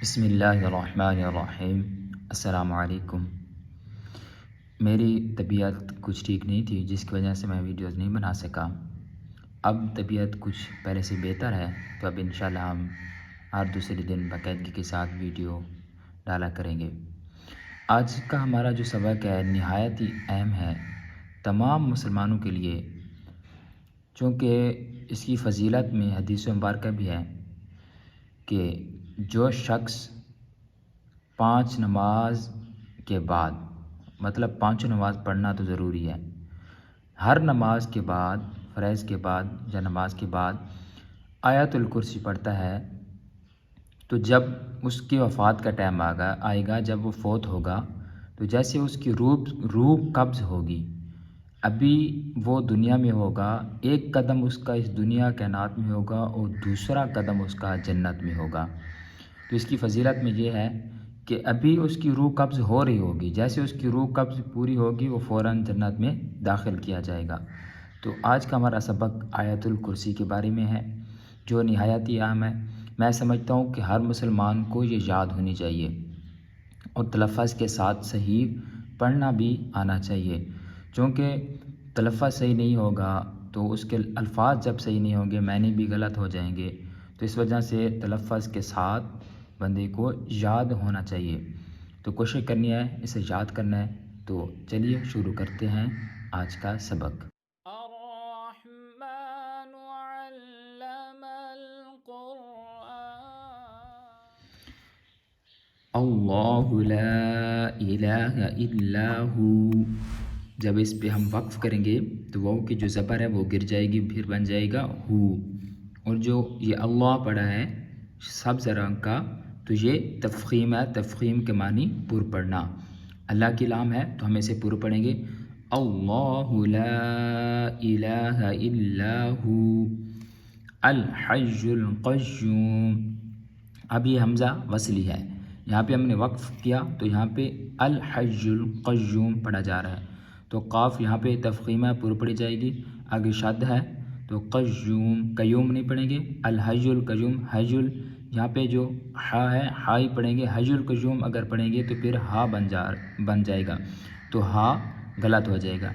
بسم اللہ الرحمن الرحیم۔ السلام علیکم۔ میری طبیعت کچھ ٹھیک نہیں تھی، جس کی وجہ سے میں ویڈیوز نہیں بنا سکا۔ اب طبیعت کچھ پہلے سے بہتر ہے، تو اب انشاءاللہ ہم ہر دوسرے دن باقاعدگی کے ساتھ ویڈیو ڈالا کریں گے۔ آج کا ہمارا جو سبق ہے نہایت ہی اہم ہے تمام مسلمانوں کے لیے، چونکہ اس کی فضیلت میں حدیث مبارکہ بھی ہے کہ جو شخص 5 نماز کے بعد، مطلب 5 نماز پڑھنا تو ضروری ہے، ہر نماز کے بعد، فرائض کے بعد یا نماز کے بعد آیت الکرسی پڑھتا ہے، تو جب اس کی وفات کا ٹائم آئے گا، جب وہ فوت ہوگا، تو جیسے اس کی روح قبض ہوگی، ابھی وہ دنیا میں ہوگا، ایک قدم اس کا اس دنیا کائنات میں ہوگا اور دوسرا قدم اس کا جنت میں ہوگا۔ تو اس کی فضیلت میں یہ ہے کہ ابھی اس کی روح قبض ہو رہی ہوگی، جیسے اس کی روح قبض پوری ہوگی وہ فوراً جنت میں داخل کیا جائے گا۔ تو آج کا ہمارا سبق آیت الکرسی کے بارے میں ہے، جو نہایت ہی اہم ہے۔ میں سمجھتا ہوں کہ ہر مسلمان کو یہ یاد ہونی چاہیے اور تلفظ کے ساتھ صحیح پڑھنا بھی آنا چاہیے، چونکہ تلفظ صحیح نہیں ہوگا تو اس کے الفاظ جب صحیح نہیں ہوں گے معنی بھی غلط ہو جائیں گے، تو اس وجہ سے تلفظ کے ساتھ بندے کو یاد ہونا چاہیے۔ تو کوشش کرنی ہے اسے یاد کرنا ہے۔ تو چلیے شروع کرتے ہیں آج کا سبق۔ الرحمن علم القرآن اللہ لا الہ الا ہو، جب اس پہ ہم وقف کریں گے تو واو کی جو زبر ہے وہ گر جائے گی، پھر بن جائے گا ہو، اور جو یہ اللہ پڑھا ہے سبز رنگ کا، تو یہ تفخیم ہے، تفخیم کے معنی پر پڑھنا۔ اللہ کی نام ہے تو ہم اسے پر پڑھیں گے، اللہ لا الہ الا ہو الحی القیوم۔ اب یہ حمزہ وصلی ہے، یہاں پہ ہم نے وقف کیا تو یہاں پہ الحی القیوم پڑھا جا رہا ہے، تو قاف یہاں پہ تفخیم ہے، پر پڑھی جائے گی، آگے شد ہے تو قیوم، قیوم نہیں پڑھیں گے، الحی القیوم، حی یہاں پہ جو ہا ہے ہائی پڑھیں گے، حی القیوم اگر پڑھیں گے تو پھر ہا بن جائے گا، تو ہا غلط ہو جائے گا،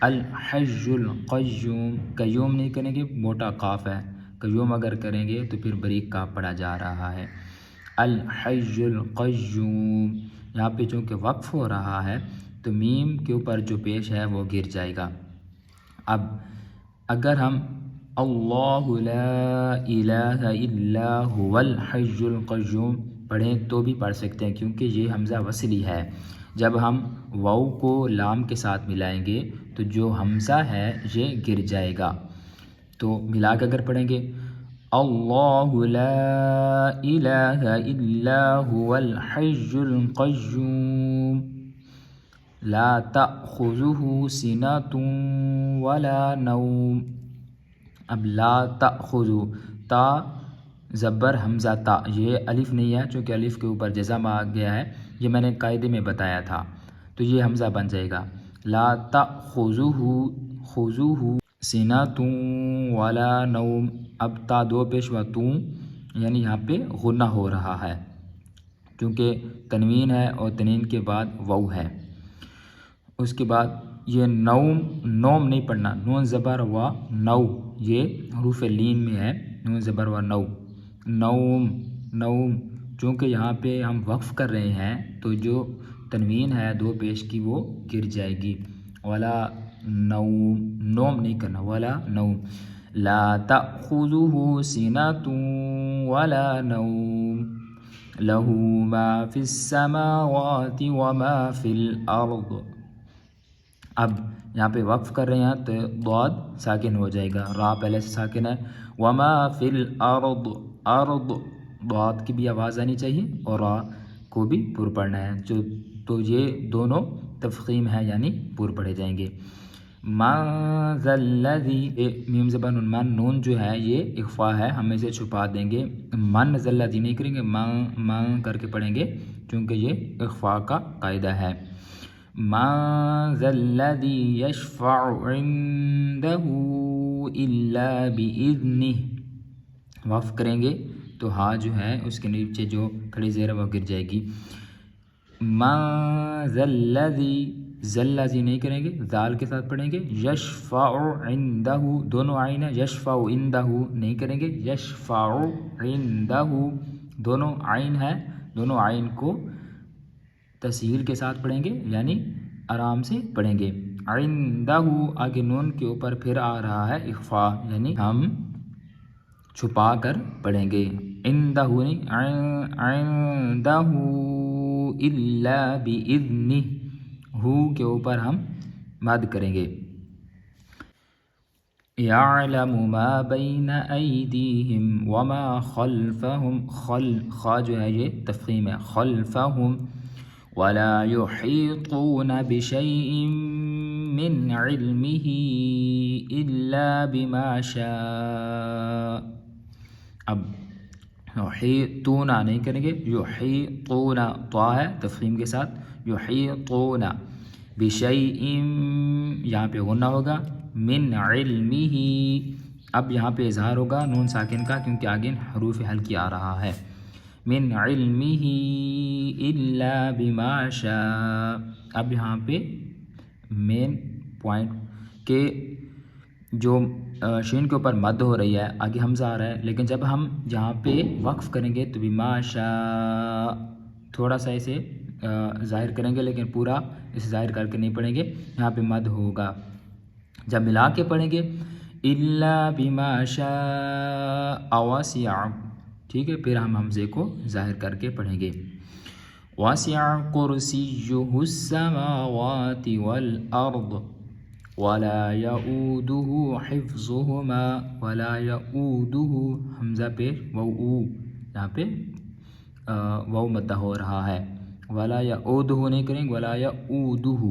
الحی القیوم، قیوم نہیں کریں گے، موٹا قاف ہے، قیوم اگر کریں گے تو پھر بریک قاف پڑھا جا رہا ہے، الحی القیوم۔ یہاں پہ چونکہ وقف ہو رہا ہے تو میم کے اوپر جو پیش ہے وہ گر جائے گا۔ اب اگر ہم اللہ لا الہ الا هو الحی القیوم پڑھیں تو بھی پڑھ سکتے ہیں، کیونکہ یہ حمزہ وصلی ہے، جب ہم واو کو لام کے ساتھ ملائیں گے تو جو حمزہ ہے یہ گر جائے گا، تو ملا کے اگر پڑھیں گے اللہ لا الہ الا هو الحی القیوم لا تأخذه سنة ولا نوم۔ اب لا تأخذ، تا زبر حمزہ تا، یہ الف نہیں ہے، چونکہ الف کے اوپر جزم آ گیا ہے، یہ میں نے قاعدے میں بتایا تھا، تو یہ حمزہ بن جائے گا، لا تأخذه سنة ولا نوم۔ اب تا دو پیش و تو، یعنی یہاں پہ غنہ ہو رہا ہے، کیونکہ تنوین ہے اور تنوین کے بعد واو ہے۔ اس کے بعد یہ نوم، نوم نہیں پڑھنا، نون زبر و نو، یہ حروف لین میں ہے، نون زبر و نو، نوم، نوم، چونکہ یہاں پہ ہم وقف کر رہے ہیں تو جو تنوین ہے دو پیش کی وہ گر جائے گی، ولا نوم، نوم نہیں کرنا، ولا نوم، لا تأخذه سنة ولا نوم له ما في السماوات وما في الأرض۔ اب یہاں پہ وقف کر رہے ہیں تو ضاد ساکن ہو جائے گا، را پہلے سے ساکن ہے، وما فی الارض، ارض ضاد کی بھی آواز آنی چاہیے اور را کو بھی پر پڑھنا ہے، تو یہ دونوں تفخیم ہے یعنی پر پڑھے جائیں گے۔ من ذا الذی، میم زبر نون، من نون جو ہے یہ اخفا ہے، ہم اسے چھپا دیں گے، من ذا الذی نہیں کریں گے، من کر کے پڑھیں گے، چونکہ یہ اخفا کا قاعدہ ہے۔ من ذا الذی یشفع عنده الا باذنہ، وقف کریں گے تو ہا جو ہے اس کے نیچے جو کھڑی زیر وہ گر جائے گی. ما ذلذی، ذلذی نہیں کریں گے، ذال کے ساتھ پڑھیں گے. یشفع عندہ، دونوں عین ہے، یشفع عندہ نہیں کریں گے، یشفع عندہ دونوں عین ہے، دونوں عین کو تسہیل کے ساتھ پڑھیں گے، یعنی آرام سے پڑھیں گے. عندہ آگے نون کے اوپر پھر آ رہا ہے اخفا، یعنی ہم چھپا کر پڑھیں گے. عندہ نہیں، عندہ الا باذنہ، ہو کے اوپر ہم مد کریں گے. یعلم ما بین ایدیہم وما خلفہم، خا جو ہے یہ تفخیم ہے، خلفہم. ولا يحيطون بشيء من علمه إلا بما شاء. اب یحیطون نہیں کریں گے، یحیطون طا ہے تفخیم کے ساتھ، یحیطون بشیء یہاں پہ غنہ ہوگا، من علمه اب یہاں پہ اظہار ہوگا نون ساکن کا کیونکہ آگے حروف حلقی آ رہا ہے. من علمه الا بما شاء. اب یہاں پہ مین پوائنٹ کہ جو شین کے اوپر مد ہو رہی ہے، آگے حمزہ آ رہا ہے، لیکن جب ہم جہاں پہ وقف کریں گے تو بما شاء تھوڑا سا اسے ظاہر کریں گے، لیکن پورا اسے ظاہر کر کے نہیں پڑھیں گے، یہاں پہ مد ہوگا. جب ملا کے پڑھیں گے الا بما شاء وسع، ٹھیک ہے، پھر ہم حمزے کو ظاہر کر کے پڑھیں گے. وسع کرسیہ السماوات والارض ولا یؤودہ حفظہما، ولا یؤودہ حمزہ پہ وو، یہاں پہ وو مدہ ہو رہا ہے. ولا یؤودہ نہیں کریں گے، ولا یؤودہ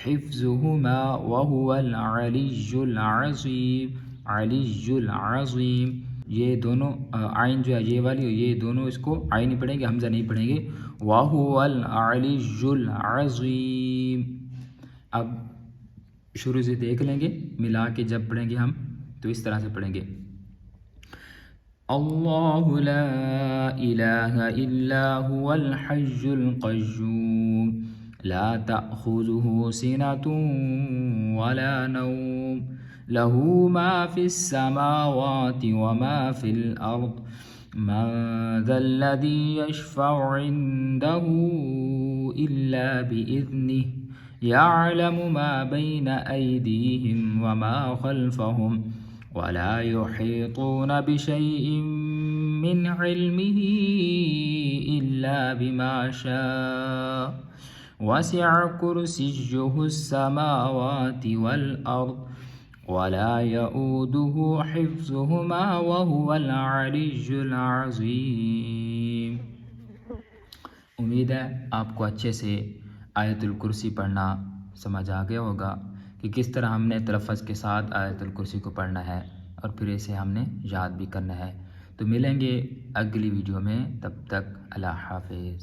حفظہما وہو العلی العظیم. علی العظیم یہ دونوں عین جو ہے یہ والی، یہ دونوں اس کو عین نہیں پڑھیں گے، حمزہ نہیں پڑھیں گے. وَهُوَ الْعَلِيُّ الْعَظِيمُ. اب شروع سے دیکھ لیں گے، ملا کے جب پڑھیں گے ہم تو اس طرح سے پڑھیں گے. اللہ لا الہ الا هو الحی القیوم لا تأخذه سنة ولا نوم له ما في السماوات وما في الأرض من ذا الذي يشفع عنده إلا بإذنه يعلم ما بين أيديهم وما خلفهم ولا يحيطون بشيء من علمه إلا بما شاء وسع كرسيه السماوات والأرض ولا يؤوده حفظهما وهو العلي العظيم. امید ہے آپ کو اچھے سے آیت الکرسی پڑھنا سمجھ آ گیا ہوگا کہ کس طرح ہم نے تلفظ کے ساتھ آیت الکرسی کو پڑھنا ہے اور پھر اسے ہم نے یاد بھی کرنا ہے. تو ملیں گے اگلی ویڈیو میں، تب تک اللہ حافظ.